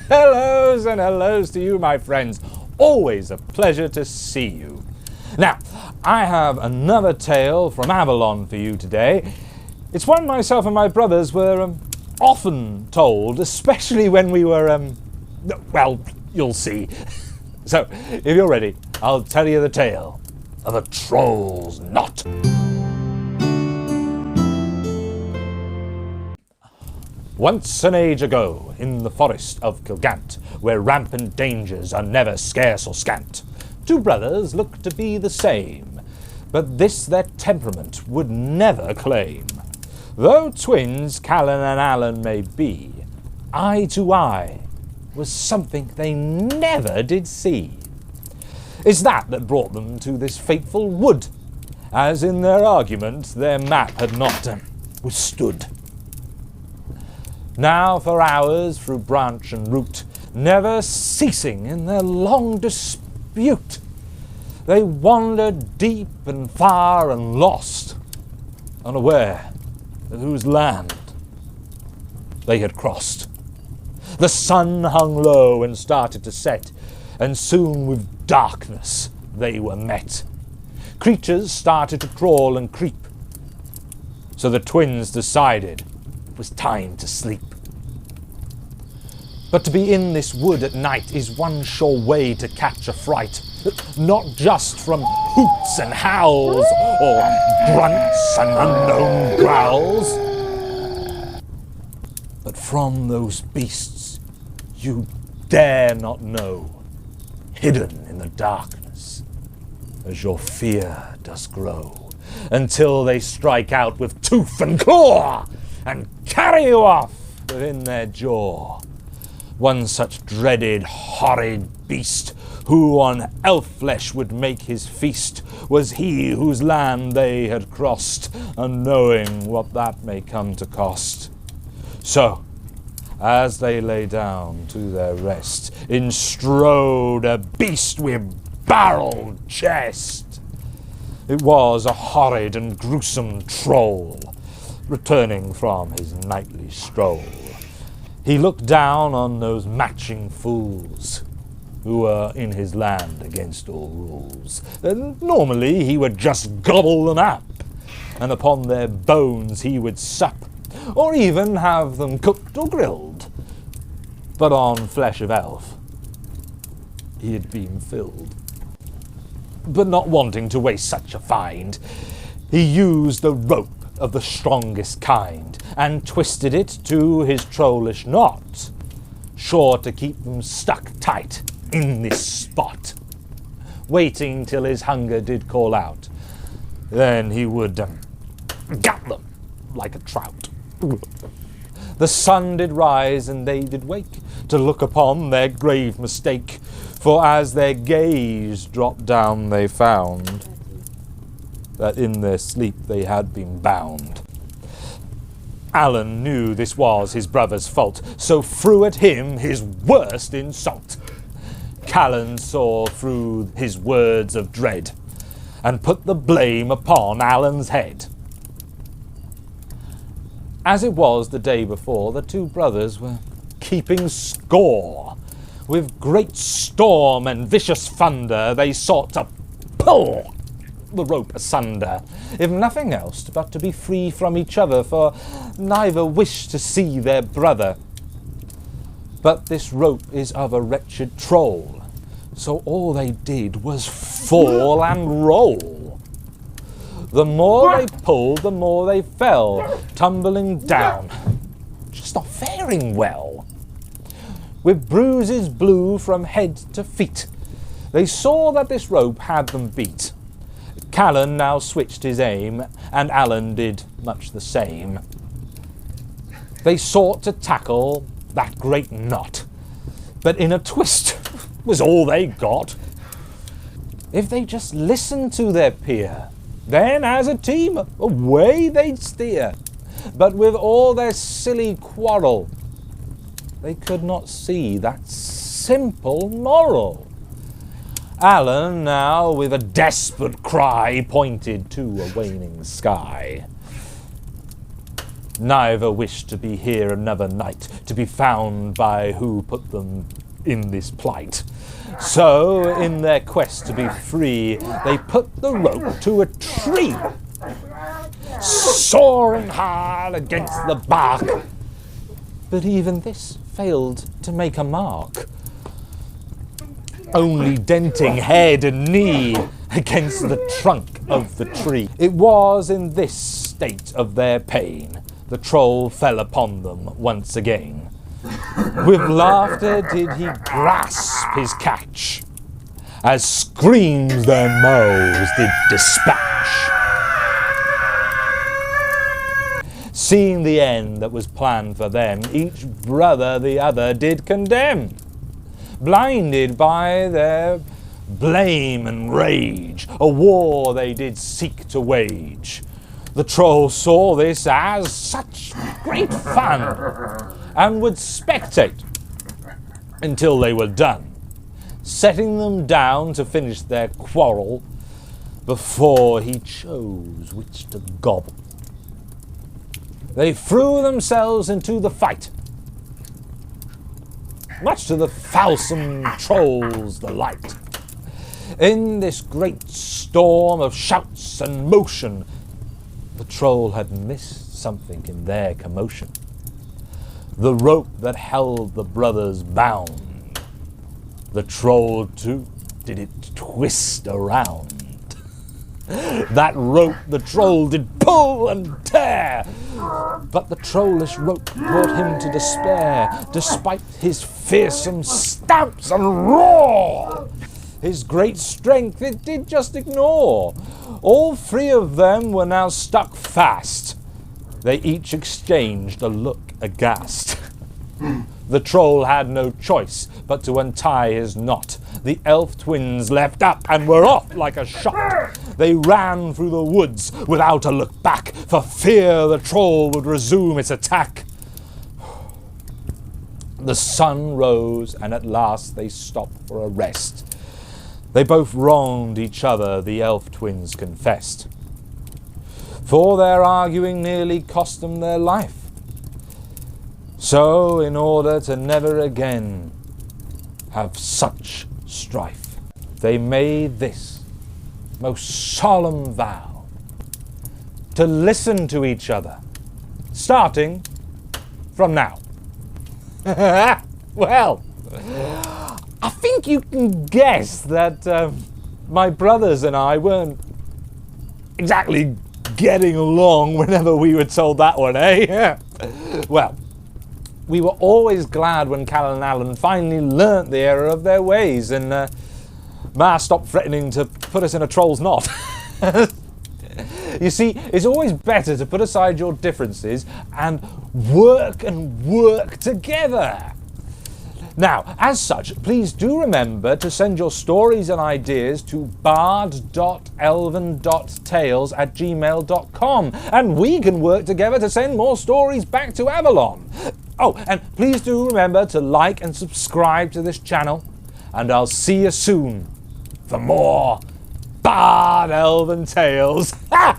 Hellos and hellos to you, my friends. Always a pleasure to see you. Now, I have another tale from Avalon for you today. It's one myself and my brothers were often told, especially when we were, well, you'll see. So, if you're ready, I'll tell you the tale of a troll's knot. Once an age ago, in the forest of Kilgant, where rampant dangers are never scarce or scant, two brothers looked to be the same, but this their temperament would never claim. Though twins Callan and Allan may be, eye to eye was something they never did see. It's that brought them to this fateful wood, as in their argument their map had not withstood. Now for hours through branch and root, never ceasing in their long dispute, they wandered deep and far and lost, unaware of whose land they had crossed. The sun hung low and started to set, and soon with darkness they were met. Creatures started to crawl and creep, so the twins decided it was time to sleep. But to be in this wood at night is one sure way to catch a fright, not just from hoots and howls, or grunts and unknown growls, but from those beasts you dare not know, hidden in the darkness, as your fear does grow, until they strike out with tooth and claw, and carry you off within their jaw. One such dreaded, horrid beast, who on elf flesh would make his feast, was he whose land they had crossed, unknowing what that may come to cost. So, as they lay down to their rest, in strode a beast with barreled chest. It was a horrid and gruesome troll, returning from his nightly stroll. He looked down on those matching fools who were in his land against all rules. And normally he would just gobble them up, and upon their bones he would sup, or even have them cooked or grilled. But on flesh of elf he had been filled. But not wanting to waste such a find, he used the rope of the strongest kind, and twisted it to his trollish knot, sure to keep them stuck tight in this spot, waiting till his hunger did call out. Then he would gut them like a trout. The sun did rise, and they did wake to look upon their grave mistake, for as their gaze dropped down they found that in their sleep they had been bound. Allan knew this was his brother's fault, so threw at him his worst insult. Callan saw through his words of dread, and put the blame upon Allan's head. As it was the day before, the two brothers were keeping score. With great storm and vicious thunder, they sought to pull the rope asunder, if nothing else but to be free from each other, for neither wished to see their brother. But this rope is of a wretched troll, so all they did was fall and roll. The more they pulled, the more they fell, tumbling down, just not faring well. With bruises blue from head to feet, they saw that this rope had them beat. Callan now switched his aim, and Allan did much the same. They sought to tackle that great knot, but in a twist was all they got. If they just listened to their peer, then as a team away they'd steer. But with all their silly quarrel, they could not see that simple moral. Allan now, with a desperate cry, pointed to a waning sky. Neither wished to be here another night, to be found by who put them in this plight. So, in their quest to be free, they put the rope to a tree, soaring hard against the bark. But even this failed to make a mark, only denting head and knee against the trunk of the tree. It was in this state of their pain the troll fell upon them once again. With laughter did he grasp his catch, as screams their mouths did dispatch. Seeing the end that was planned for them, each brother the other did condemn. Blinded by their blame and rage, a war they did seek to wage. The troll saw this as such great fun, and would spectate until they were done, setting them down to finish their quarrel before he chose which to gobble. They threw themselves into the fight, much to the falsome troll's delight. In this great storm of shouts and motion, the troll had missed something in their commotion. The rope that held the brothers bound, the troll too did it twist around. That rope the troll did pull and tear, but the trollish rope brought him to despair, despite his fearsome stamps and roar. His great strength it did just ignore. All three of them were now stuck fast. They each exchanged a look aghast. The troll had no choice but to untie his knot. The elf twins leapt up and were off like a shot. They ran through the woods without a look back, for fear the troll would resume its attack. The sun rose, and at last they stopped for a rest. They both wronged each other, the elf twins confessed, for their arguing nearly cost them their life. So, in order to never again have such strife, they made this most solemn vow to listen to each other, starting from now. Well, I think you can guess that my brothers and I weren't exactly getting along whenever we were told that one, eh? Well, we were always glad when Callan and Allan finally learnt the error of their ways, and Ma stopped threatening to put us in a troll's knot. You see, it's always better to put aside your differences and work together. Now, as such, please do remember to send your stories and ideas to bard.elven.tales@gmail.com, and we can work together to send more stories back to Avalon. Oh, and please do remember to like and subscribe to this channel, and I'll see you soon for more Bard Elven Tales. Ha!